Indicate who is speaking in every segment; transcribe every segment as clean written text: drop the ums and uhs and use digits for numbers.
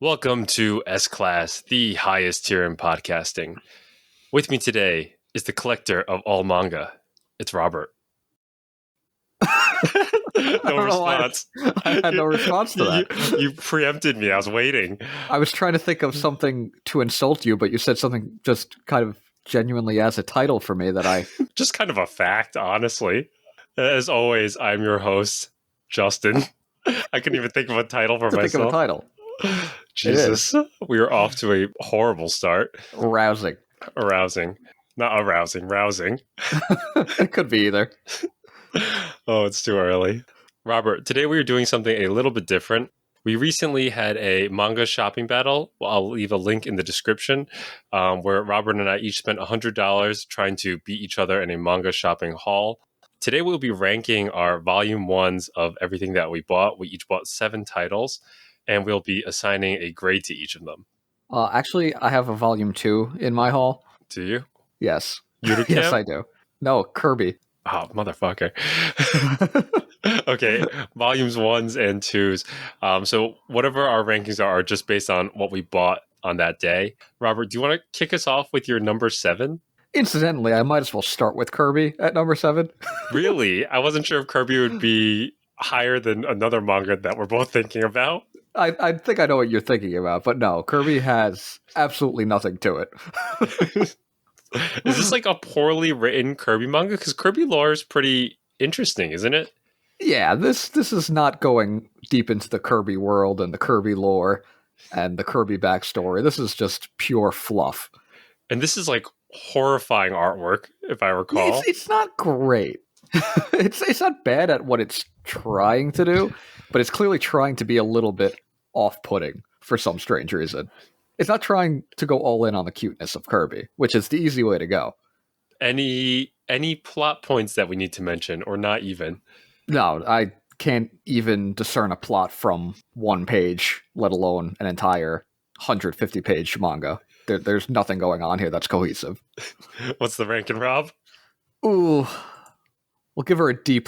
Speaker 1: Welcome to S Class, the highest tier in podcasting. With me today is the collector of all manga. It's Robert. No response.
Speaker 2: I had no response to that.
Speaker 1: You preempted me. I was waiting.
Speaker 2: I was trying to think of something to insult you, but you said something just kind of genuinely as a title for me that I...
Speaker 1: Just kind of a fact, honestly. As always, I'm your host, Justin. I couldn't even think of a title for myself.
Speaker 2: Think of a title.
Speaker 1: Jesus. We are off to a horrible start.
Speaker 2: Rousing.
Speaker 1: Arousing. Not arousing, rousing.
Speaker 2: It could be either.
Speaker 1: Oh, it's too early. Robert, today we are doing something a little bit different. We recently had a manga shopping battle. I'll leave a link in the description where Robert and I each spent $100 trying to beat each other in a manga shopping haul. Today we'll be ranking our volume ones of everything that we bought. We each bought 7 titles, and we'll be assigning a grade to each of them.
Speaker 2: Actually, I have a volume 2 in my haul.
Speaker 1: Do you?
Speaker 2: Yes.
Speaker 1: Yuru
Speaker 2: Yes,
Speaker 1: Camp?
Speaker 2: I do. No, Kirby.
Speaker 1: Oh, motherfucker. Okay, volumes 1s and 2s. So whatever our rankings are just based on what we bought on that day. Robert, do you want to kick us off with your number 7?
Speaker 2: Incidentally, I might as well start with Kirby at number 7.
Speaker 1: Really? I wasn't sure if Kirby would be higher than another manga that we're both thinking about.
Speaker 2: I think I know what you're thinking about, but no, Kirby has absolutely nothing to it.
Speaker 1: Is this like a poorly written Kirby manga? Because Kirby lore is pretty interesting, isn't it?
Speaker 2: Yeah, this is not going deep into the Kirby world and the Kirby lore and the Kirby backstory. This is just pure fluff.
Speaker 1: And this is like horrifying artwork, if I recall.
Speaker 2: It's not great. It's not bad at what it's trying to do, but it's clearly trying to be a little bit off-putting for some strange reason. It's not trying to go all in on the cuteness of Kirby, which is the easy way to go.
Speaker 1: Any plot points that we need to mention, or not even?
Speaker 2: No, I can't even discern a plot from one page, let alone an entire 150-page manga. There's nothing going on here that's cohesive.
Speaker 1: What's the ranking, Rob?
Speaker 2: Ooh, we'll give her a D+.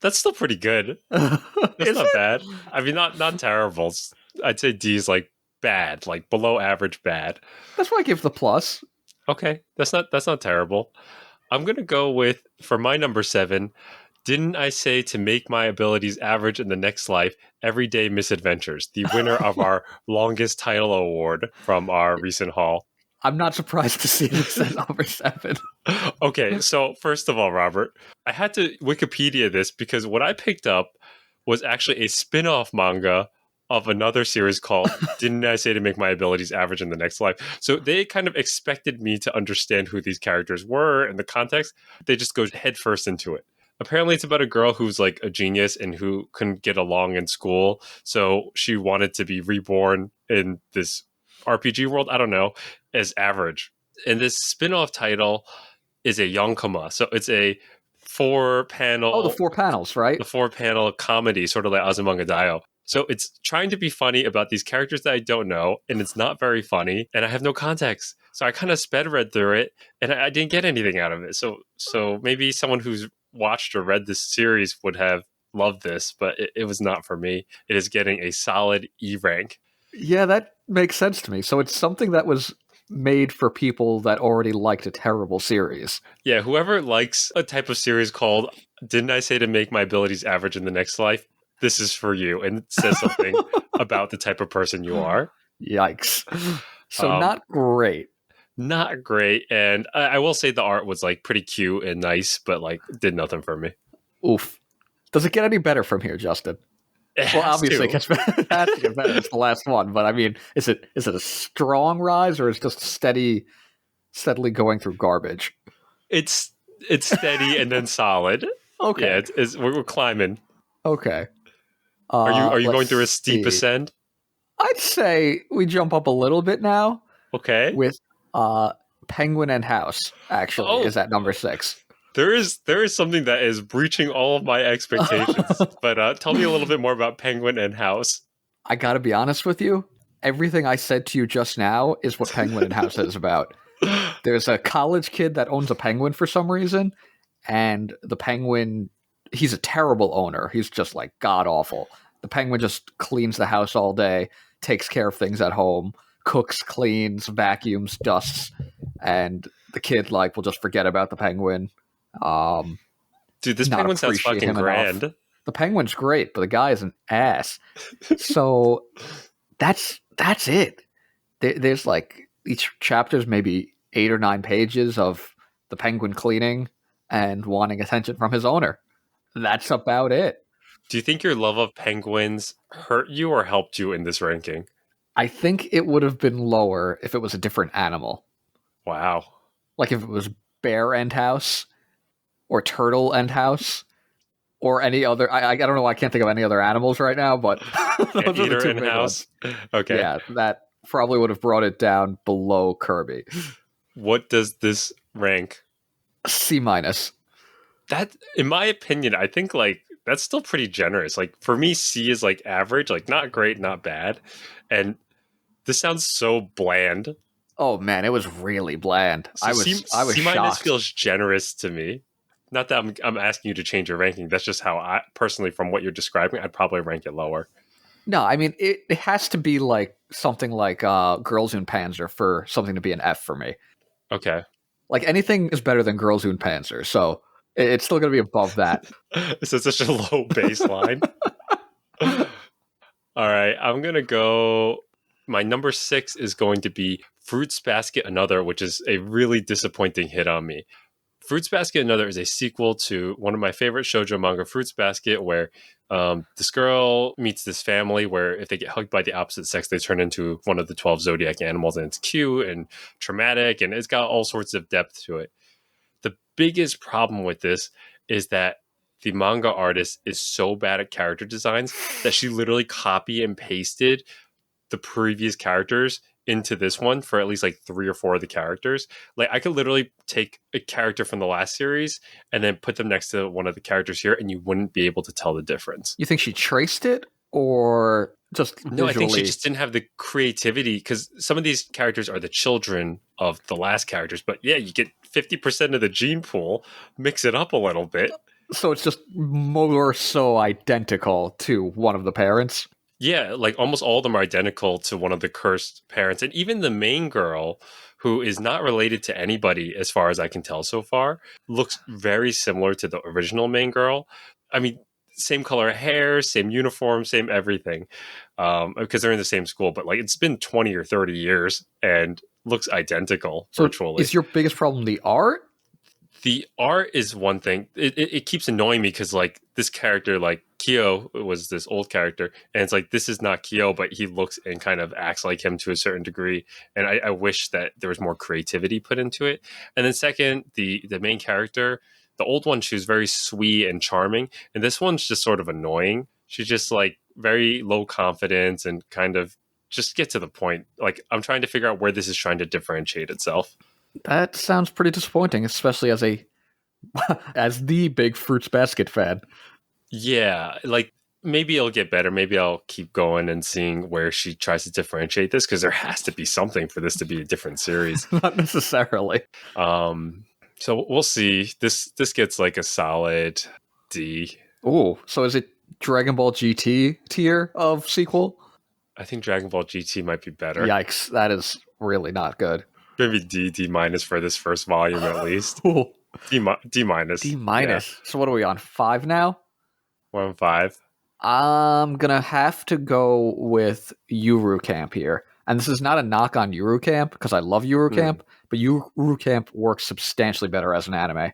Speaker 1: That's still pretty good. That's not bad. I mean, not terrible. I'd say D is like bad, like below average bad.
Speaker 2: That's why I give the plus.
Speaker 1: Okay, that's not terrible. I'm gonna go with, for my number 7, Didn't I Say to Make My Abilities Average in the Next Life, Everyday Misadventures, the winner of our longest title award from our recent haul.
Speaker 2: I'm not surprised to see this at number 7.
Speaker 1: Okay, so first of all, Robert, I had to Wikipedia this because what I picked up was actually a spin-off manga of another series called Didn't I Say to Make My Abilities Average in the Next Life. So they kind of expected me to understand who these characters were and the context. They just go headfirst into it. Apparently it's about a girl who's like a genius and who couldn't get along in school. So she wanted to be reborn in this RPG world, I don't know, as average. And this spin-off title is a yonkoma. So it's a 4-panel...
Speaker 2: Oh, the 4 panels, right?
Speaker 1: The 4-panel comedy, sort of like Azumanga Daioh. So it's trying to be funny about these characters that I don't know, and it's not very funny, and I have no context. So I kind of sped read through it, and I didn't get anything out of it. So maybe someone who's watched or read this series would have loved this, but it was not for me. It is getting a solid E rank.
Speaker 2: Yeah, that makes sense to me. So it's something that was made for people that already liked a terrible series.
Speaker 1: Yeah, whoever likes a type of series called Didn't I Say to Make My Abilities Average in the Next Life, this is for you, and it says something about the type of person you are.
Speaker 2: Yikes. So not great.
Speaker 1: Not great, and I will say the art was like pretty cute and nice, but like did nothing for me.
Speaker 2: Oof. Does it get any better from here, Justin? Well, obviously it has to get better. It's the last one, but I mean, is it a strong rise, or is it just steadily going through garbage?
Speaker 1: It's steady and then solid.
Speaker 2: Okay,
Speaker 1: yeah, we're climbing.
Speaker 2: Okay.
Speaker 1: Are you going through a steep ascent?
Speaker 2: I'd say we jump up a little bit now.
Speaker 1: Okay.
Speaker 2: With Penguin and House, actually, is at number 6.
Speaker 1: There is something that is breaching all of my expectations. But tell me a little bit more about Penguin and House.
Speaker 2: I gotta be honest with you. Everything I said to you just now is what Penguin and House is about. There's a college kid that owns a penguin for some reason, and the penguin, he's a terrible owner. He's just like god awful. The penguin just cleans the house all day, takes care of things at home, cooks, cleans, vacuums, dusts, and the kid like will just forget about the penguin.
Speaker 1: Dude, this
Speaker 2: Not
Speaker 1: penguin sounds
Speaker 2: appreciate
Speaker 1: fucking
Speaker 2: him enough.
Speaker 1: grand.
Speaker 2: The penguin's great, but the guy is an ass. So that's it. There's like each chapter's maybe 8 or 9 pages of the penguin cleaning and wanting attention from his owner. That's about it.
Speaker 1: Do you think your love of penguins hurt you or helped you in this ranking?
Speaker 2: I think it would have been lower if it was a different animal.
Speaker 1: Wow.
Speaker 2: Like if it was bear end house or turtle end house or any other. I don't know. I can't think of any other animals right now, but those are the
Speaker 1: Anteater
Speaker 2: two
Speaker 1: in
Speaker 2: big
Speaker 1: house.
Speaker 2: ones.
Speaker 1: Okay.
Speaker 2: Yeah, that probably would have brought it down below Kirby.
Speaker 1: What does this rank?
Speaker 2: C minus.
Speaker 1: That, in my opinion, I think like that's still pretty generous. Like for me, C is like average, like not great, not bad. And this sounds so bland.
Speaker 2: Oh man, it was really bland.
Speaker 1: So
Speaker 2: I was
Speaker 1: C minus
Speaker 2: shocked.
Speaker 1: feels generous to me. Not that I'm asking you to change your ranking. That's just how I personally, from what you're describing, I'd probably rank it lower.
Speaker 2: No, I mean it has to be like something like Girls und Panzer for something to be an F for me.
Speaker 1: Okay.
Speaker 2: Like anything is better than Girls und Panzer, so it's still going to be above that.
Speaker 1: So it's such a low baseline. All right, I'm gonna go. My number 6 is going to be Fruits Basket Another, which is a really disappointing hit on me. Fruits Basket Another is a sequel to one of my favorite shoujo manga, Fruits Basket, where this girl meets this family where if they get hugged by the opposite sex, they turn into one of the 12 zodiac animals, and it's cute and traumatic, and it's got all sorts of depth to it. The biggest problem with this is that the manga artist is so bad at character designs that she literally copy and pasted the previous characters into this one for at least like 3 or 4 of the characters. Like I could literally take a character from the last series and then put them next to one of the characters here, and you wouldn't be able to tell the difference.
Speaker 2: You think she traced it or just
Speaker 1: No,
Speaker 2: visually?
Speaker 1: I think she just didn't have the creativity because some of these characters are the children of the last characters. But yeah, you get 50% of the gene pool, mix it up a little bit.
Speaker 2: So it's just more so identical to one of the parents.
Speaker 1: Yeah, like almost all of them are identical to one of the cursed parents. And even the main girl, who is not related to anybody as far as I can tell so far, looks very similar to the original main girl. I mean, same color hair, same uniform, same everything, because they're in the same school. But like it's been 20 or 30 years and looks identical
Speaker 2: So
Speaker 1: virtually.
Speaker 2: is your biggest problem the art?
Speaker 1: The art is one thing. It keeps annoying me because like this character, like Kyo was this old character, and it's like this is not Kyo, but he looks and kind of acts like him to a certain degree. And I wish that there was more creativity put into it. And then second, the main character, the old one, she was very sweet and charming, and this one's just sort of annoying. She's just like very low confidence and kind of just get to the point. Like I'm trying to figure out where this is trying to differentiate itself.
Speaker 2: That sounds pretty disappointing, especially as as the big Fruits Basket fan.
Speaker 1: Yeah, like maybe it'll get better. Maybe I'll keep going and seeing where she tries to differentiate this because there has to be something for this to be a different series.
Speaker 2: Not necessarily.
Speaker 1: So we'll see. This gets like a solid D.
Speaker 2: Ooh, so is it Dragon Ball GT tier of sequel?
Speaker 1: I think Dragon Ball GT might be better.
Speaker 2: Yikes, that is really not good.
Speaker 1: Maybe D minus for this first volume at least.
Speaker 2: Ooh,
Speaker 1: D minus.
Speaker 2: D minus. Yeah. So what are we on? 5 now?
Speaker 1: 1-5.
Speaker 2: I'm gonna have to go with Yuru Camp here. And this is not a knock on Yuru Camp because I love Yuru Camp, but Yuru Camp works substantially better as an anime.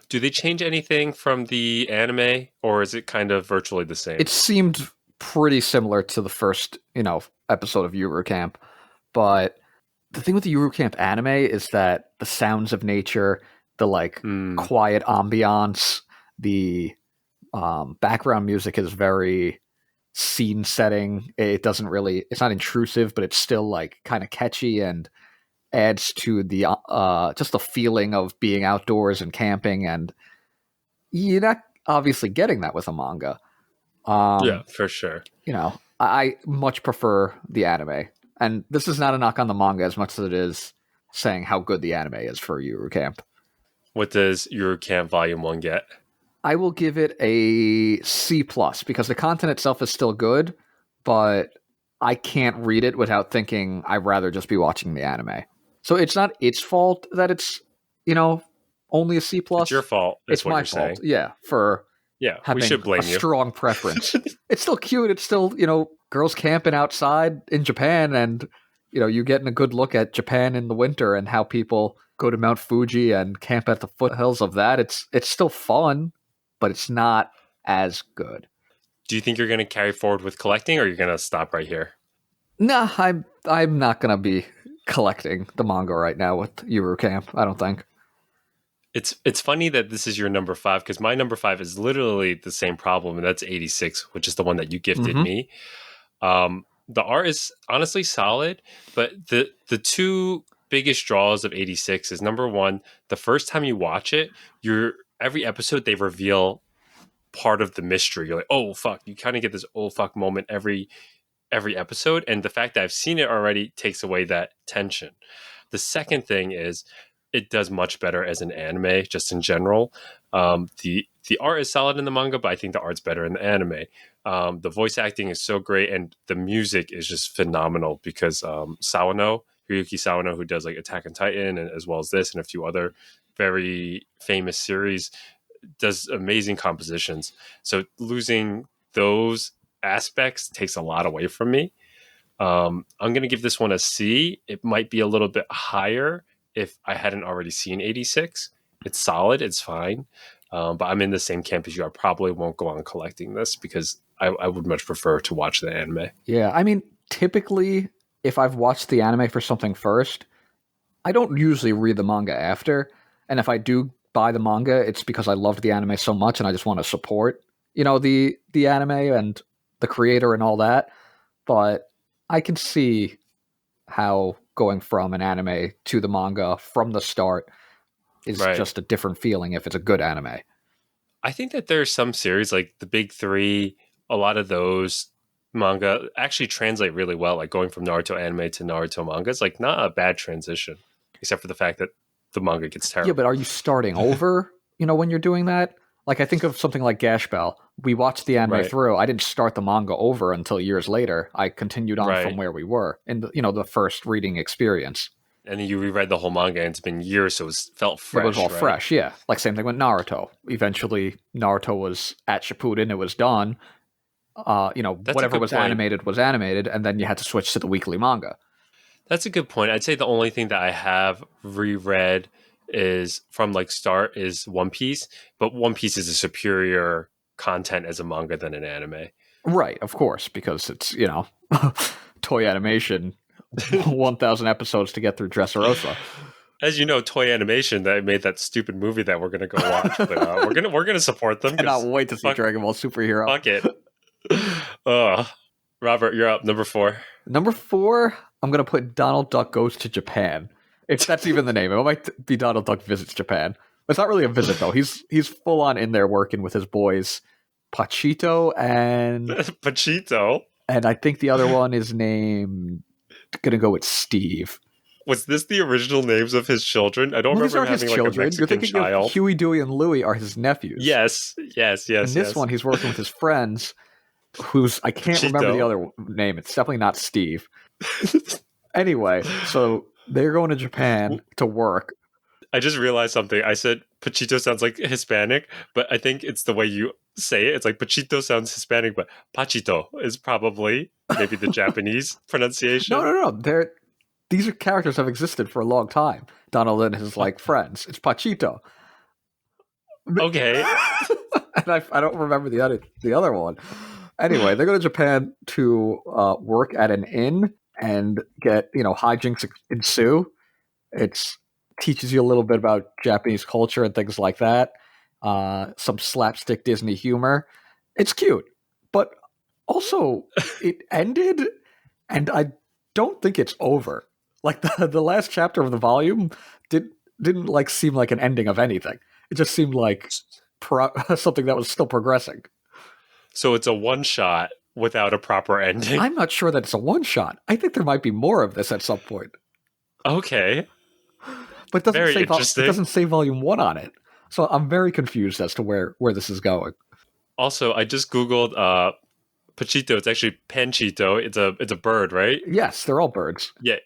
Speaker 1: Do they change anything from the anime, or is it kind of virtually the same?
Speaker 2: It seemed pretty similar to the first, episode of Yuru Camp, but the thing with the Yuru Camp anime is that the sounds of nature, the quiet ambiance, the background music is very scene setting. It's not intrusive, but it's still like kind of catchy and adds to the just the feeling of being outdoors and camping. And you're not obviously getting that with a manga.
Speaker 1: Yeah, for sure.
Speaker 2: I much prefer the anime. And this is not a knock on the manga as much as it is saying how good the anime is for Yuru Camp.
Speaker 1: What does Yuru Camp Volume 1 get?
Speaker 2: I will give it a C+, because the content itself is still good, but I can't read it without thinking I'd rather just be watching the anime. So it's not its fault that it's, only a C
Speaker 1: It's your
Speaker 2: plus.
Speaker 1: fault, is
Speaker 2: It's
Speaker 1: what
Speaker 2: my
Speaker 1: you're
Speaker 2: fault,
Speaker 1: saying.
Speaker 2: yeah, for
Speaker 1: Yeah, we
Speaker 2: having
Speaker 1: should
Speaker 2: a
Speaker 1: blame you.
Speaker 2: strong preference. It's still cute. It's still, girls camping outside in Japan, and you getting a good look at Japan in the winter and how people go to Mount Fuji and camp at the foothills of that. It's still fun, but it's not as good.
Speaker 1: Do you think you're going to carry forward with collecting, or you're going to stop right here?
Speaker 2: Nah, I'm not gonna be collecting the manga right now with Yuru Camp. I don't think.
Speaker 1: It's funny that this is your number 5 because my number 5 is literally the same problem, and that's 86, which is the one that you gifted
Speaker 2: Mm-hmm.
Speaker 1: me. The art is honestly solid, but the two biggest draws of 86 is number one, the first time you watch it, every episode they reveal part of the mystery. You're like, oh fuck, you kind of get this oh fuck moment every episode, and the fact that I've seen it already takes away that tension. The second thing is it does much better as an anime, just in general. The art is solid in the manga, but I think the art's better in the anime. The voice acting is so great, and the music is just phenomenal because Hiroyuki Sawano, who does like Attack on Titan, and as well as this and a few other very famous series, does amazing compositions. So losing those aspects takes a lot away from me. I'm going to give this one a C. It might be a little bit higher if I hadn't already seen 86. It's solid. It's fine. But I'm in the same camp as you. I probably won't go on collecting this because I would much prefer to watch the anime.
Speaker 2: Yeah, I mean, typically, if I've watched the anime for something first, I don't usually read the manga after. And if I do buy the manga, it's because I loved the anime so much and I just want to support, the anime and the creator and all that. But I can see how going from an anime to the manga from the start is
Speaker 1: Right.
Speaker 2: just a different feeling if it's a good anime.
Speaker 1: I think that there's some series like the big three, a lot of those manga actually translate really well. Like going from Naruto anime to Naruto manga is like not a bad transition, except for the fact that the manga gets terrible.
Speaker 2: Yeah, but are you starting over, when you're doing that? Like, I think of something like Gash Bell. We watched the anime
Speaker 1: Right.
Speaker 2: through. I didn't start the manga over until years later. I continued on
Speaker 1: Right.
Speaker 2: from where we were in the first reading experience.
Speaker 1: And then you reread the whole manga, and it's been years, so felt fresh.
Speaker 2: It was all
Speaker 1: right?
Speaker 2: fresh, yeah. Like, same thing with Naruto. Eventually, Naruto was at Shippuden. It was done. Whatever was animated, and then you had to switch to the weekly manga.
Speaker 1: That's a good point. I'd say the only thing that I have reread is from like start is One Piece, but One Piece is a superior content as a manga than an anime.
Speaker 2: Right, of course, because it's, toy animation, 1,000 episodes to get through Dressrosa.
Speaker 1: As you know, Toy Animation that made that stupid movie that we're gonna go watch, but we're gonna support them.
Speaker 2: Cannot wait to see Dragon Ball Superhero.
Speaker 1: Fuck it. Robert, you're up. Number 4.
Speaker 2: Number 4, I'm gonna put Donald Duck Goes to Japan. If that's even the name, it might be Donald Duck Visits Japan. It's not really a visit though. He's full on in there working with his boys, Pachito and
Speaker 1: Pachito.
Speaker 2: And I think the other one is named. Gonna go with Steve.
Speaker 1: Was this the original names of his children? I don't remember having like a Mexican
Speaker 2: You're thinking
Speaker 1: child.
Speaker 2: Of Huey, Dewey, and Louie are his nephews.
Speaker 1: Yes.
Speaker 2: In this one, he's working with his friends, who's I can't remember the other name. It's definitely not Steve. Anyway, so they're going to Japan to work.
Speaker 1: I just realized something. I said Pachito sounds like Hispanic, but I think it's the way you say it. It's like Pachito sounds Hispanic, but Pachito is probably maybe the Japanese pronunciation.
Speaker 2: No. These are characters have existed for a long time. Donald and his friends. It's Pachito.
Speaker 1: Okay.
Speaker 2: And I don't remember the other one. Anyway, they go to Japan to work at an inn and get hijinks ensue. It's teaches you a little bit about Japanese culture and things like that. Some slapstick Disney humor. It's cute, but also it ended, and I don't think it's over. Like the last chapter of the volume didn't seem like an ending of anything. It just seemed like something that was still progressing.
Speaker 1: So it's a one shot without a proper ending.
Speaker 2: I'm not sure that it's a one shot. I think there might be more of this at some point.
Speaker 1: Okay.
Speaker 2: But it doesn't say volume 1 on it. So I'm very confused as to where this is going.
Speaker 1: Also, I just Googled Pachito. It's actually Panchito. It's a bird, right?
Speaker 2: Yes, they're all birds.
Speaker 1: Yeah.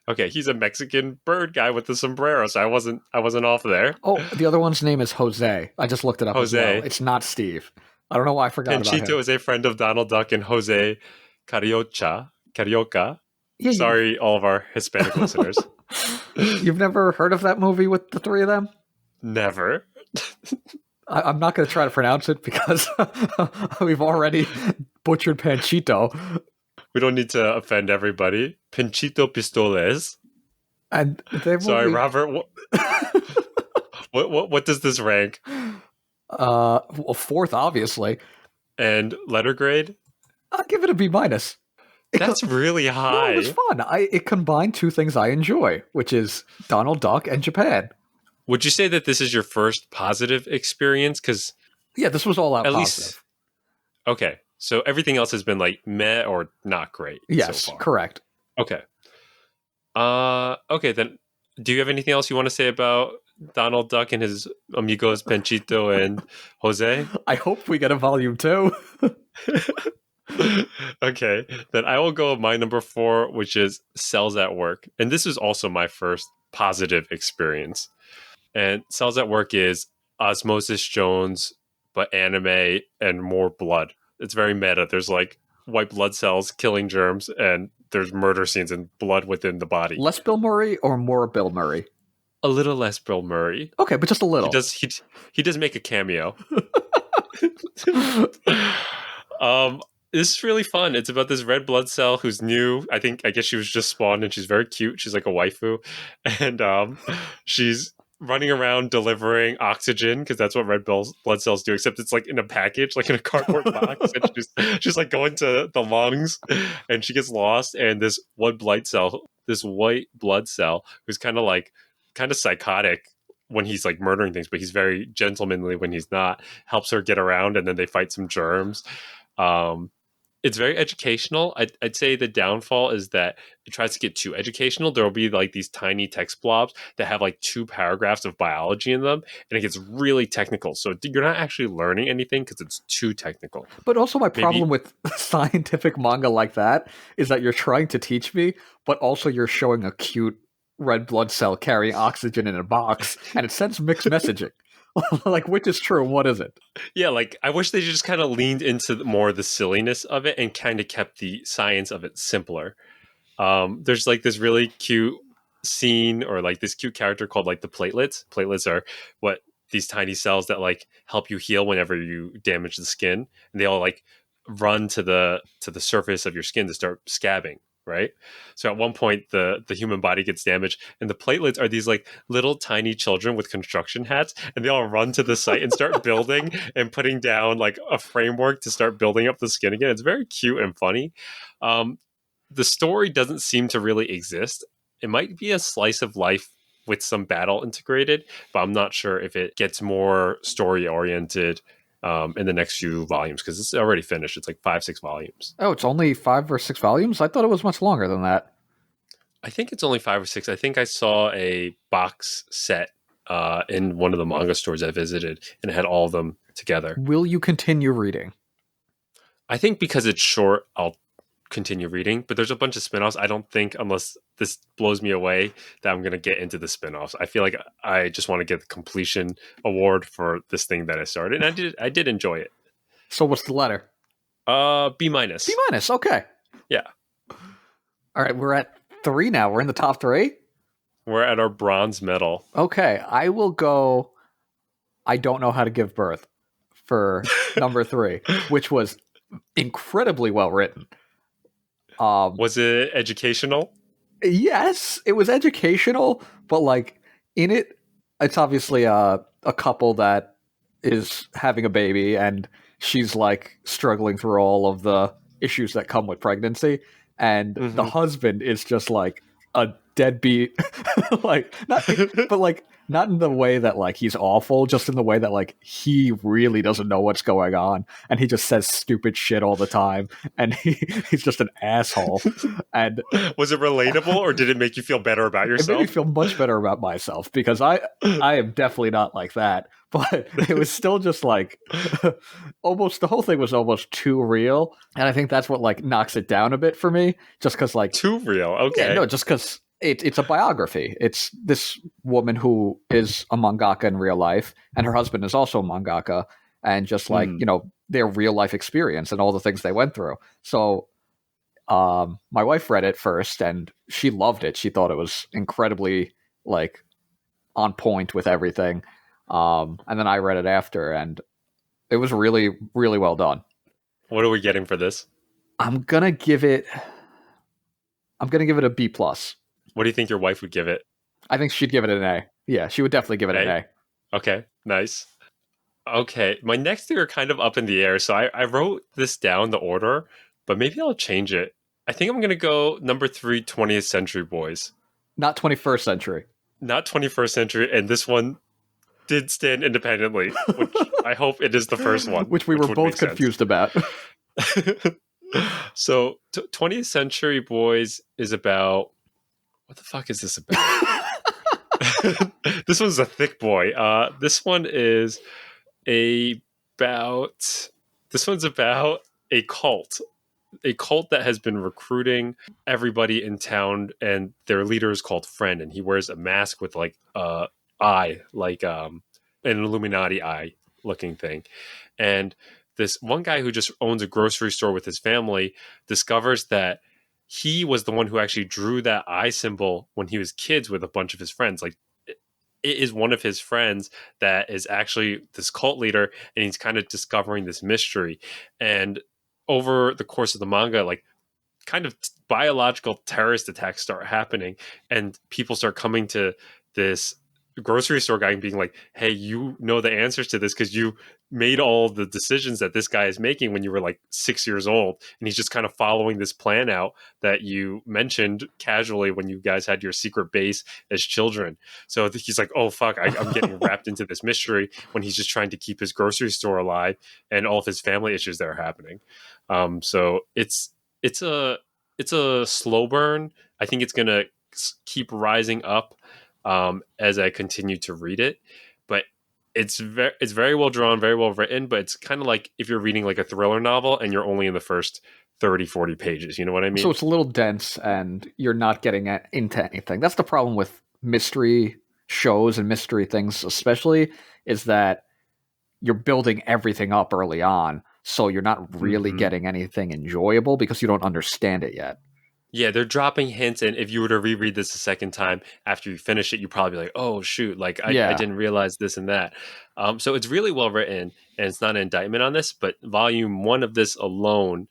Speaker 1: Okay, he's a Mexican bird guy with the sombrero, so I wasn't off there.
Speaker 2: Oh, the other one's name is Jose. I just looked it up as well.
Speaker 1: Jose.
Speaker 2: It's not Steve. I don't know why I forgot about him.
Speaker 1: Panchito is a friend of Donald Duck and Jose Carioca.
Speaker 2: Yeah,
Speaker 1: Sorry, all of our Hispanic listeners.
Speaker 2: You've never heard of that movie with the three of them?
Speaker 1: Never.
Speaker 2: I'm not going to try to pronounce it because we've already butchered Panchito.
Speaker 1: We don't need to offend everybody. Panchito Pistoles.
Speaker 2: And they
Speaker 1: Sorry, Robert. What does this rank?
Speaker 2: Well, fourth, obviously.
Speaker 1: And letter grade?
Speaker 2: I'll give it a B minus.
Speaker 1: That's really high.
Speaker 2: No, it was fun. It combined two things I enjoy, which is Donald Duck and Japan.
Speaker 1: Would you say that this is your first positive experience? Because
Speaker 2: yeah, this was all out positive.
Speaker 1: Least, okay, so everything else has been like meh or not great.
Speaker 2: Yes,
Speaker 1: so far.
Speaker 2: Correct.
Speaker 1: Okay. Okay, then do you have anything else you want to say about Donald Duck and his amigos Panchito and Jose?
Speaker 2: I hope we get a volume 2.
Speaker 1: Okay, then I will go with my number 4, which is Cells at Work. And this is also my first positive experience. And Cells at Work is Osmosis Jones, but anime and more blood. It's very meta. There's like white blood cells killing germs, and there's murder scenes and blood within the body.
Speaker 2: Less Bill Murray or more Bill Murray?
Speaker 1: A little less Bill Murray.
Speaker 2: Okay, but just a little.
Speaker 1: He does make a cameo. This is really fun. It's about this red blood cell who's new. I guess she was just spawned, and she's very cute. She's like a waifu, and she's running around delivering oxygen because that's what red blood cells do. Except it's like in a package, like in a cardboard box, and she's like going to the lungs, and she gets lost. And this white blood cell, who's kind of psychotic when he's like murdering things, but he's very gentlemanly when he's not, helps her get around, and then they fight some germs. It's very educational. I'd say the downfall is that it tries to get too educational. There will be like these tiny text blobs that have like 2 paragraphs of biology in them, and it gets really technical. So you're not actually learning anything because it's too technical.
Speaker 2: But also my problem with scientific manga like that is that you're trying to teach me, but also you're showing a cute red blood cell carrying oxygen in a box, and it sends mixed messaging. Like, which is true and what isn't?
Speaker 1: Yeah, like, I wish they just kind of leaned into more of the silliness of it and kind of kept the science of it simpler. There's like this really cute scene, or like this cute character called like the platelets. Platelets are what these tiny cells that like help you heal whenever you damage the skin, and they all like run to the surface of your skin to start scabbing. Right. So at one point the human body gets damaged, and the platelets are these like little tiny children with construction hats, and they all run to the site and start building and putting down like a framework to start building up the skin again. It's very cute and funny. The story doesn't seem to really exist. It might be a slice of life with some battle integrated, but I'm not sure if it gets more story oriented in the next few volumes, because it's already finished. It's like 5-6 volumes.
Speaker 2: Oh, it's only 5 or 6 volumes? I thought it was much longer than that.
Speaker 1: I think it's only 5 or 6. I think I saw a box set in one of the manga stores I visited, and it had all of them together.
Speaker 2: Will you continue reading?
Speaker 1: I think because it's short, I'll continue reading, but there's a bunch of spin-offs. I don't think, unless this blows me away, that I'm going to get into the spin-offs. I feel like I just want to get the completion award for this thing that I started, and I did enjoy it.
Speaker 2: So what's the letter?
Speaker 1: B minus.
Speaker 2: B minus, okay.
Speaker 1: Yeah.
Speaker 2: All right, we're at 3 now. We're in the top 3?
Speaker 1: We're at our bronze medal.
Speaker 2: Okay, I will go I Don't Know How to Give Birth for number 3, which was incredibly well written.
Speaker 1: Was it educational?
Speaker 2: Yes, it was educational, but like in it, it's obviously a couple that is having a baby, and she's like struggling through all of the issues that come with pregnancy, and the husband is just like a deadbeat, like not, but like not in the way that like he's awful, just in the way that like he really doesn't know what's going on, and he just says stupid shit all the time, and he's just an asshole. And
Speaker 1: Was it relatable, or did it make you feel better about
Speaker 2: it made me
Speaker 1: yourself?
Speaker 2: feel much better about myself because I am definitely not like that, but it was still just like almost the whole thing was almost too real, and I think that's what like knocks it down a bit for me, just because like
Speaker 1: Too real.
Speaker 2: yeah,
Speaker 1: Okay.
Speaker 2: no, just because it's a biography. It's this woman who is a mangaka in real life, and her husband is also a mangaka, and just like
Speaker 1: Hmm.
Speaker 2: you know their real life experience and all the things they went through. So my wife read it first and she loved it. She thought it was incredibly like on point with everything. And then I read it after and it was really, really well done.
Speaker 1: What are we getting for this?
Speaker 2: I'm gonna give it a B plus.
Speaker 1: What do you think your wife would give it?
Speaker 2: I think she'd give it an A. Yeah, she would definitely give it an
Speaker 1: A?
Speaker 2: A.
Speaker 1: Okay, nice. Okay, my next two are kind of up in the air, so I wrote this down, the order, but maybe I'll change it. I think I'm going to go number 3, 20th Century Boys.
Speaker 2: Not 21st century.
Speaker 1: Not 21st Century, and this one did stand independently, which I hope it is the first one.
Speaker 2: Which we were
Speaker 1: would
Speaker 2: both
Speaker 1: make sense.
Speaker 2: confused about.
Speaker 1: So, 20th Century Boys is about... What the fuck is this about? This one's a thick boy. This one is about... This one's about a cult. A cult that has been recruiting everybody in town, and their leader is called Friend, and he wears a mask with like eye, like an Illuminati eye looking thing. And this one guy who just owns a grocery store with his family discovers that he was the one who actually drew that eye symbol when he was kids with a bunch of his friends. Like it is one of his friends that is actually this cult leader, and he's kind of discovering this mystery. And over the course of the manga, like kind of biological terrorist attacks start happening, and people start coming to this grocery store guy and being like, hey, you know the answers to this because you made all the decisions that this guy is making when you were like 6 years old, and he's just kind of following this plan out that you mentioned casually when you guys had your secret base as children. So he's like, oh fuck, I'm getting wrapped into this mystery when he's just trying to keep his grocery store alive and all of his family issues that are happening. So it's a slow burn. I think it's gonna keep rising up as I continue to read it, but it's very well drawn, very well written. But it's kind of like if you're reading like a thriller novel and you're only in the first 30, 40 pages. You know what I mean?
Speaker 2: So it's a little dense and you're not getting into anything. That's the problem with mystery shows and mystery things, especially, is that you're building everything up early on. So you're not really getting anything enjoyable because you don't understand it yet.
Speaker 1: Yeah, they're dropping hints, and if you were to reread this a second time after you finish it, you'd probably be like, oh, shoot, like I didn't realize this and that. So it's really well written, and it's not an indictment on this, but volume 1 of this alone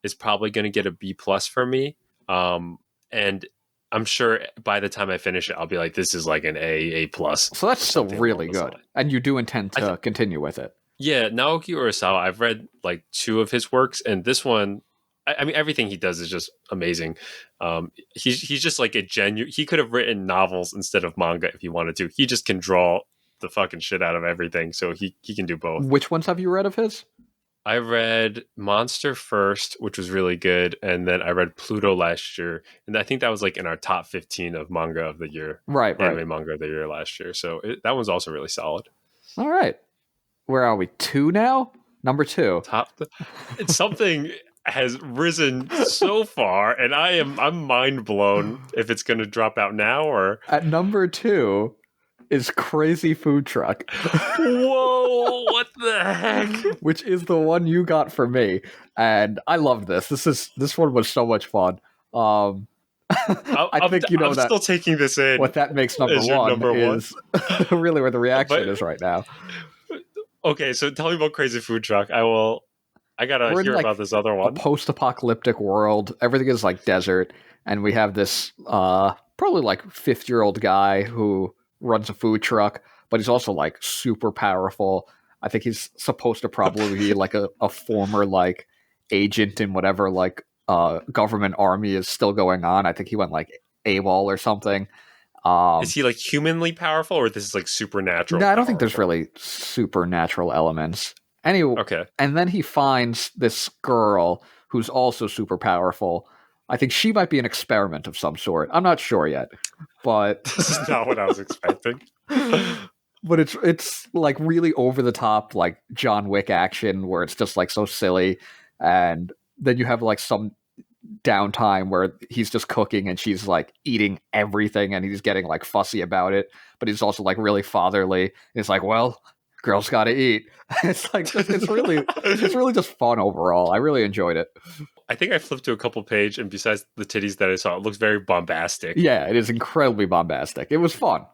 Speaker 1: is probably going to get a B plus for me. And I'm sure by the time I finish it, I'll be like, this is like an A plus.
Speaker 2: So that's still really good. And you do intend to continue with it.
Speaker 1: Yeah, Naoki Urasawa, I've read like 2 of his works, and this one, I mean, everything he does is just amazing. He's just like a genuine. He could have written novels instead of manga if he wanted to. He just can draw the fucking shit out of everything, so he can do both.
Speaker 2: Which ones have you read of his?
Speaker 1: I read Monster first, which was really good, and then I read Pluto last year, and I think that was like in our top 15 of manga of the year,
Speaker 2: right?
Speaker 1: Anime manga of the year last year. So that one's also really solid.
Speaker 2: All right, where are we? 2 now? Number 2.
Speaker 1: It's something has risen so far, and I'm mind blown if it's going to drop out now or
Speaker 2: at number 2 is Crazy Food Truck.
Speaker 1: Whoa, what the heck?
Speaker 2: Which is the one you got for me, and I love this. This one was so much fun. I think you know
Speaker 1: I'm
Speaker 2: that
Speaker 1: still taking this in.
Speaker 2: What that makes number one is really where the reaction is right now.
Speaker 1: Okay, so tell me about Crazy Food Truck. I gotta hear about this other one.
Speaker 2: A post-apocalyptic world. Everything is like desert, and we have this probably like 50-year-old guy who runs a food truck, but he's also like super powerful. I think he's supposed to probably be like a former like agent in whatever like government army is still going on. I think he went like AWOL or something.
Speaker 1: Is he like humanly powerful, or this is like supernatural?
Speaker 2: No, I don't think there's
Speaker 1: powerful?
Speaker 2: really supernatural elements. Anyway,
Speaker 1: Okay.
Speaker 2: and then he finds this girl who's also super powerful. I think she might be an experiment of some sort. I'm not sure yet, but
Speaker 1: This is not what I was expecting.
Speaker 2: but it's like really over the top, like John Wick action, where it's just like so silly, and then you have like some downtime where he's just cooking and she's like eating everything and he's getting like fussy about it, but he's also like really fatherly. It's like, well, girls got to eat. It's like it's really just fun overall. I really enjoyed it.
Speaker 1: I think I flipped to a couple page, and besides the titties that I saw, it looks very bombastic.
Speaker 2: Yeah, it is incredibly bombastic. It was fun.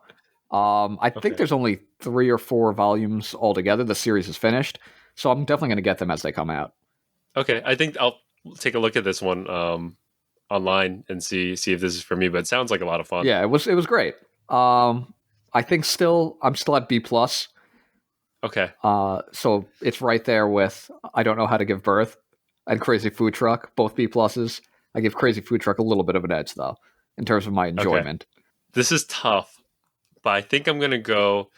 Speaker 2: I think
Speaker 1: Okay.
Speaker 2: there's only 3 or 4 volumes altogether. The series is finished, so I'm definitely going to get them as they come out.
Speaker 1: Okay. I think I'll take a look at this one online and see if this is for me. But it sounds like a lot of fun.
Speaker 2: Yeah, it was great. I think I'm still at B plus.
Speaker 1: Okay.
Speaker 2: So it's right there with I Don't Know How to Give Birth and Crazy Food Truck, both B pluses. I give Crazy Food Truck a little bit of an edge though, in terms of my
Speaker 1: Okay.
Speaker 2: enjoyment.
Speaker 1: This is tough, but I think I'm gonna go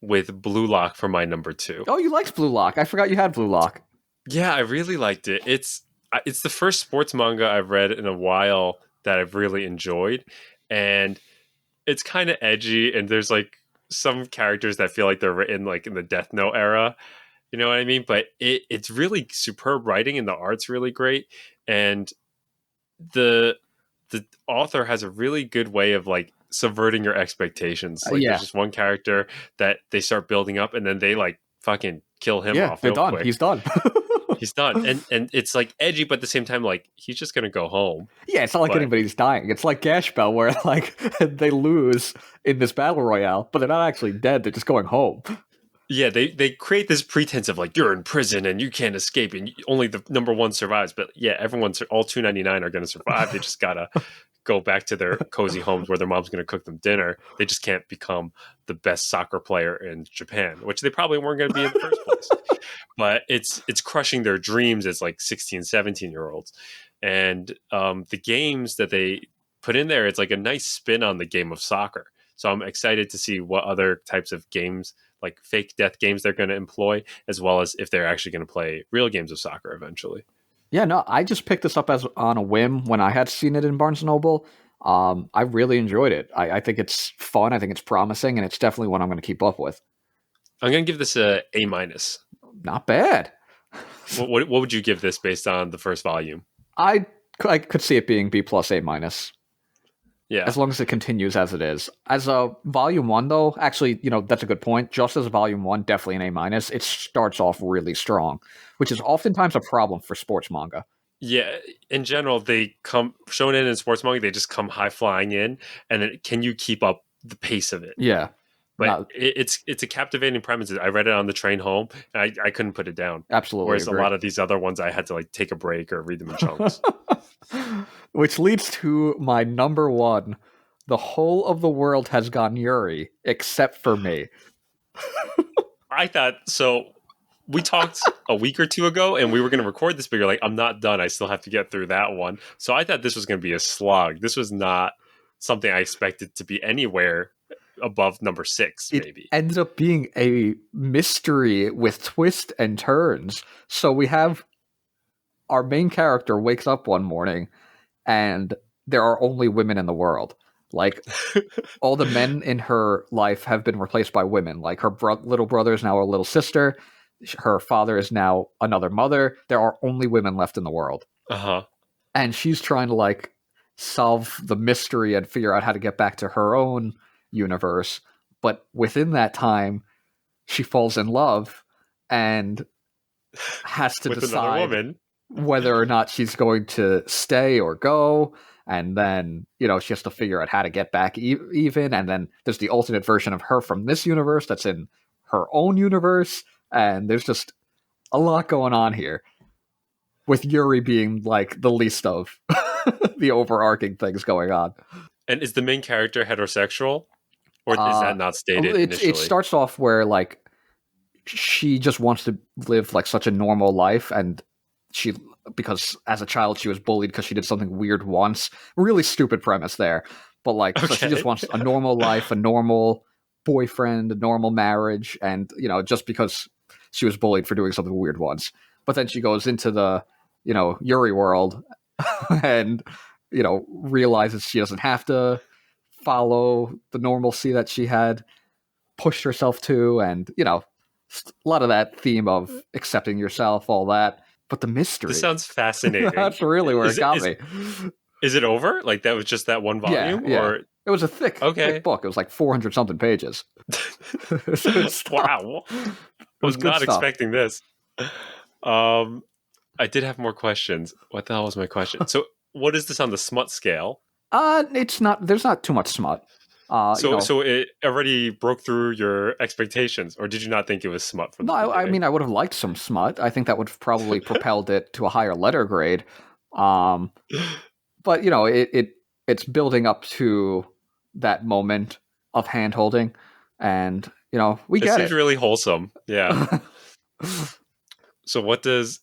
Speaker 1: with Blue Lock for my number 2.
Speaker 2: Oh, you liked Blue Lock. I forgot you had Blue Lock.
Speaker 1: Yeah, I really liked it. It's the first sports manga I've read in a while that I've really enjoyed, and it's kind of edgy. And there's like some characters that feel like they're written like in the Death Note era. You know what I mean? But it's really superb writing, and the art's really great, and the the author has a really good way of like subverting your expectations. Like
Speaker 2: Yeah,
Speaker 1: there's just one character that they start building up, and then they like fucking kill him
Speaker 2: yeah,
Speaker 1: off
Speaker 2: they're
Speaker 1: real
Speaker 2: done.
Speaker 1: quick.
Speaker 2: He's done.
Speaker 1: He's done, and it's like edgy, but at the same time, like he's just gonna go home.
Speaker 2: Yeah, it's not like
Speaker 1: But
Speaker 2: anybody's dying. It's like Gash Bell, where like they lose in this battle royale, but they're not actually dead. They're just going home.
Speaker 1: yeah, they create this pretense of like you're in prison and you can't escape, and only the number one survives. But yeah, everyone's all 299 are gonna survive. They just gotta go back to their cozy homes where their mom's gonna cook them dinner. They just can't become the best soccer player in Japan, which they probably weren't gonna be in the first place. But it's crushing their dreams as like 16, 17 year olds. And the games that they put in there, it's like a nice spin on the game of soccer. So I'm excited to see what other types of games, like fake death games, they're going to employ, as well as if they're actually going to play real games of soccer eventually.
Speaker 2: Yeah, no, I just picked this up as on a whim when I had seen it in Barnes and Noble. I really enjoyed it. I think it's fun. I think it's promising, and it's definitely one I'm going to keep up with.
Speaker 1: I'm going to give this a minus.
Speaker 2: Not bad.
Speaker 1: What would you give this based on the first volume?
Speaker 2: I could see it being B plus A minus.
Speaker 1: Yeah.
Speaker 2: As long as it continues as it is. As a volume 1, though, actually, that's a good point. Just as a volume 1, definitely an A minus. It starts off really strong, which is oftentimes a problem for sports manga.
Speaker 1: Yeah, in general, they come shonen in sports manga. They just come high flying in, and then can you keep up the pace of it?
Speaker 2: Yeah.
Speaker 1: But
Speaker 2: No,
Speaker 1: it's a captivating premise. I read it on the train home, and I couldn't put it down.
Speaker 2: absolutely
Speaker 1: Whereas
Speaker 2: agree.
Speaker 1: a lot of these other ones, I had to like take a break or read them in chunks.
Speaker 2: Which leads to my number 1. The whole of the world has gone Yuri, except for me.
Speaker 1: I thought so. We talked a week or two ago, and we were going to record this, but you're like, I'm not done. I still have to get through that one. So I thought this was going to be a slog. This was not something I expected to be anywhere above number 6,
Speaker 2: It
Speaker 1: maybe.
Speaker 2: ended up being a mystery with twists and turns. So we have our main character wakes up one morning and there are only women in the world. Like all the men in her life have been replaced by women. Like her little brother is now a little sister. Her father is now another mother. There are only women left in the world.
Speaker 1: Uh-huh.
Speaker 2: And she's trying to like solve the mystery and figure out how to get back to her own universe. But within that time, she falls in love and has to
Speaker 1: With another
Speaker 2: decide
Speaker 1: woman.
Speaker 2: whether or not she's going to stay or go. And then, she has to figure out how to get back even. And then there's the alternate version of her from this universe that's in her own universe. And there's just a lot going on here, with Yuri being like the least of the overarching things going on.
Speaker 1: And is the main character heterosexual? Or is that not stated initially?
Speaker 2: It starts off where like she just wants to live like such a normal life, and she because as a child she was bullied because she did something weird once. Really stupid premise there. But like, so she just
Speaker 1: Okay.
Speaker 2: wants a normal life, a normal boyfriend, a normal marriage, and just because she was bullied for doing something weird once. But then she goes into the, Yuri world and, realizes she doesn't have to follow the normalcy that she had pushed herself to, and, a lot of that theme of accepting yourself, all that. But the
Speaker 1: This
Speaker 2: mystery,
Speaker 1: sounds fascinating.
Speaker 2: that's really where it
Speaker 1: Is it
Speaker 2: got
Speaker 1: is
Speaker 2: me.
Speaker 1: is it over? Like that was just that one
Speaker 2: Yeah,
Speaker 1: volume,
Speaker 2: yeah.
Speaker 1: or
Speaker 2: It was a thick
Speaker 1: okay?
Speaker 2: book. It was like 400 something pages. It's good stuff.
Speaker 1: Wow,
Speaker 2: It was
Speaker 1: was
Speaker 2: good
Speaker 1: not
Speaker 2: stuff.
Speaker 1: expecting this. Um, I did have more questions. What the hell was my question? So, what is this on the smut scale?
Speaker 2: It's not. There's not too much smut.
Speaker 1: So it already broke through your expectations, or did you not think it was smut from
Speaker 2: No,
Speaker 1: the
Speaker 2: I
Speaker 1: beginning?
Speaker 2: mean, I would have liked some smut. I think that would have probably propelled it to a higher letter grade. Um, but it's building up to that moment of hand holding, and we
Speaker 1: It
Speaker 2: get
Speaker 1: seems
Speaker 2: it.
Speaker 1: really wholesome. Yeah. So, what does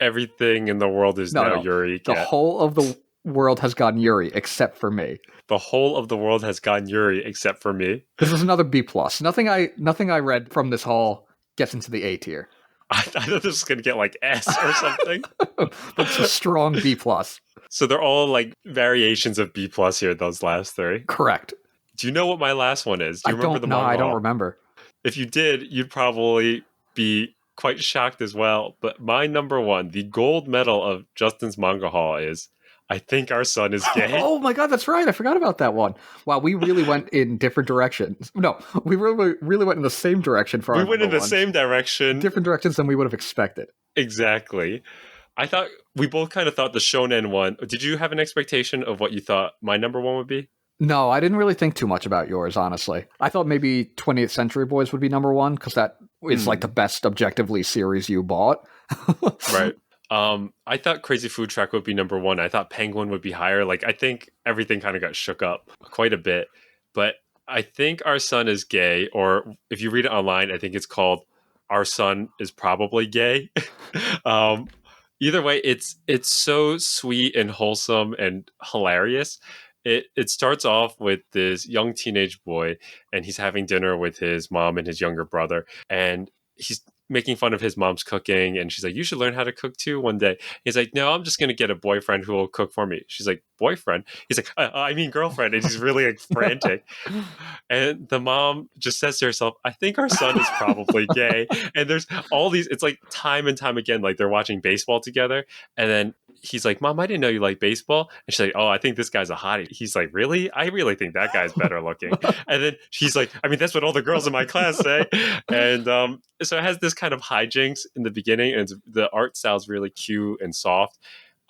Speaker 1: everything in the world is
Speaker 2: No,
Speaker 1: now
Speaker 2: no,
Speaker 1: Yuri
Speaker 2: the
Speaker 1: get?
Speaker 2: whole of the world has gotten Yuri except for me.
Speaker 1: The whole of the world has gotten Yuri except for me.
Speaker 2: This is another B plus. Nothing I read from this haul gets into the A tier,
Speaker 1: I thought this was gonna get like S or something.
Speaker 2: but it's a strong B plus.
Speaker 1: So they're all like variations of B plus here. Those last three.
Speaker 2: Correct.
Speaker 1: Do you know what my last one is? Do
Speaker 2: I
Speaker 1: you remember
Speaker 2: don't
Speaker 1: the
Speaker 2: know. I
Speaker 1: manga
Speaker 2: don't
Speaker 1: haul?
Speaker 2: remember.
Speaker 1: If you did, you'd probably be quite shocked as well. But my number one, the gold medal of Justin's manga haul is I think our son is gay.
Speaker 2: Oh my god, that's right. I forgot about that one. Wow, we really went in different directions. No, we really went in the same direction for
Speaker 1: We
Speaker 2: our
Speaker 1: went
Speaker 2: number
Speaker 1: in the
Speaker 2: ones.
Speaker 1: same direction.
Speaker 2: Different directions than we would have expected.
Speaker 1: Exactly. I thought we both kind of thought the shonen one. Did you have an expectation of what you thought my number one would be?
Speaker 2: No, I didn't really think too much about yours, honestly. I thought maybe 20th Century Boys would be number one because that is like the best objectively series you bought.
Speaker 1: Right. I thought Crazy Food Truck would be number one. I thought Penguin would be higher. Like I think everything kind of got shook up quite a bit. But I think Our Son is Gay, or if you read it online, I think it's called Our Son is Probably Gay. um, Either way, it's so sweet and wholesome and hilarious. It starts off with this young teenage boy, and he's having dinner with his mom and his younger brother, and he's making fun of his mom's cooking, and she's like, you should learn how to cook too one day. He's like, no, I'm just going to get a boyfriend who will cook for me. She's like, boyfriend? He's like, I mean girlfriend. And he's really like frantic. And the mom just says to herself, I think our son is probably gay. And there's all these, it's like time and time again, like they're watching baseball together, and then he's like, Mom, I didn't know you like baseball. And she's like, oh, I think this guy's a hottie. He's like, really? I really think that guy's better looking. And then she's like, I mean, that's what all the girls in my class say. And so it has this kind of hijinks in the beginning, and the art style is really cute and soft.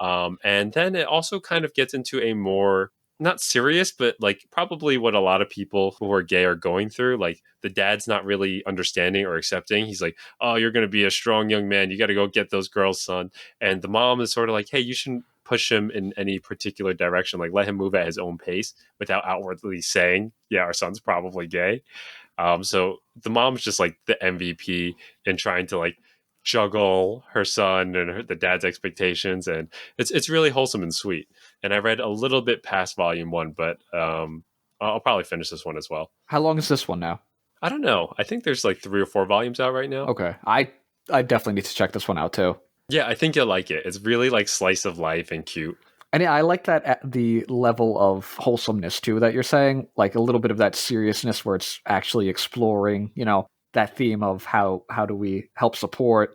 Speaker 1: And then it also kind of gets into a more not serious, but like probably what a lot of people who are gay are going through. Like the dad's not really understanding or accepting. He's like, oh, you're going to be a strong young man. You got to go get those girls, son. And the mom is sort of like, hey, you shouldn't push him in any particular direction. Like let him move at his own pace without outwardly saying, yeah, our son's probably gay. So the mom's just like the MVP in trying to like juggle her son and the dad's expectations, and it's really wholesome and sweet. And I read a little bit past volume one, but I'll probably finish this one as well.
Speaker 2: How long is this one now?
Speaker 1: I don't know. I think there's like 3 or 4 volumes out right now.
Speaker 2: Okay, I definitely need to check this one out too.
Speaker 1: Yeah, I think you'll like it. It's really like slice of life and cute.
Speaker 2: And yeah, I like that at the level of wholesomeness too that you're saying, like a little bit of that seriousness where it's actually exploring, that theme of how do we help support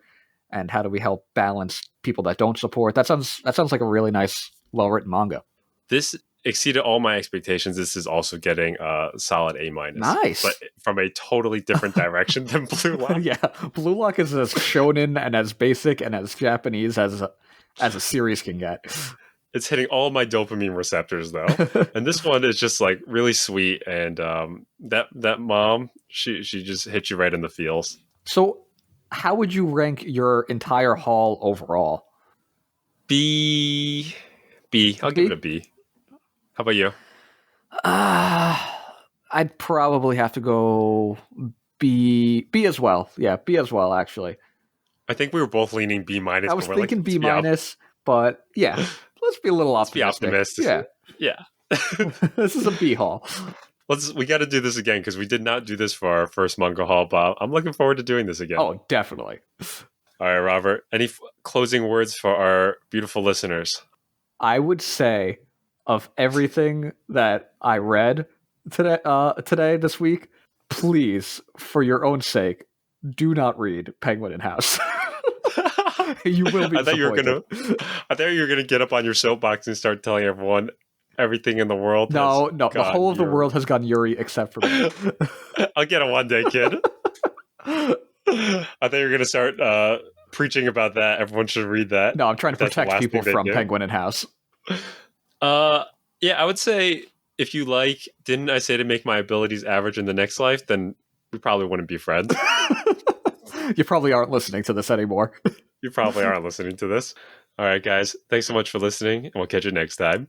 Speaker 2: and how do we help balance people that don't support. That sounds like a really nice, well-written manga.
Speaker 1: This exceeded all my expectations. This is also getting a solid A minus.
Speaker 2: Nice.
Speaker 1: But from a totally different direction than Blue Lock.
Speaker 2: Yeah, Blue Lock is as shonen and as basic and as Japanese as a series can get.
Speaker 1: It's hitting all my dopamine receptors though, and this one is just like really sweet. And that mom, she just hits you right in the feels.
Speaker 2: So, how would you rank your entire haul overall?
Speaker 1: B. I'll
Speaker 2: B?
Speaker 1: give it a B. How about you?
Speaker 2: I'd probably have to go B as well. Yeah, B as well. Actually,
Speaker 1: I think we were both leaning B minus.
Speaker 2: I was
Speaker 1: but we're
Speaker 2: thinking
Speaker 1: like,
Speaker 2: B minus, But yeah, let's be a little
Speaker 1: Let's be
Speaker 2: optimistic.
Speaker 1: optimistic.
Speaker 2: Yeah,
Speaker 1: Yeah.
Speaker 2: this is a B haul.
Speaker 1: We got to do this again because we did not do this for our first manga haul, but I'm looking forward to doing this again.
Speaker 2: Oh, definitely.
Speaker 1: All right, Robert. Any closing words for our beautiful listeners?
Speaker 2: I would say of everything that I read today this week, please, for your own sake, do not read Penguin and House. You will be disappointed.
Speaker 1: I thought you were gonna get up on your soapbox and start telling everyone everything in the world.
Speaker 2: No, the whole of the world has gone Yuri except for me.
Speaker 1: I'll get it one day, kid. I thought you were gonna start preaching about that. Everyone should read that.
Speaker 2: No, I'm trying to protect people from Penguin and House.
Speaker 1: Yeah, I would say if you like, didn't I say to make my abilities average in the next life, then we probably wouldn't be friends.
Speaker 2: You probably aren't listening to this anymore.
Speaker 1: You probably aren't listening to this. All right, guys. Thanks so much for listening, and we'll catch you next time.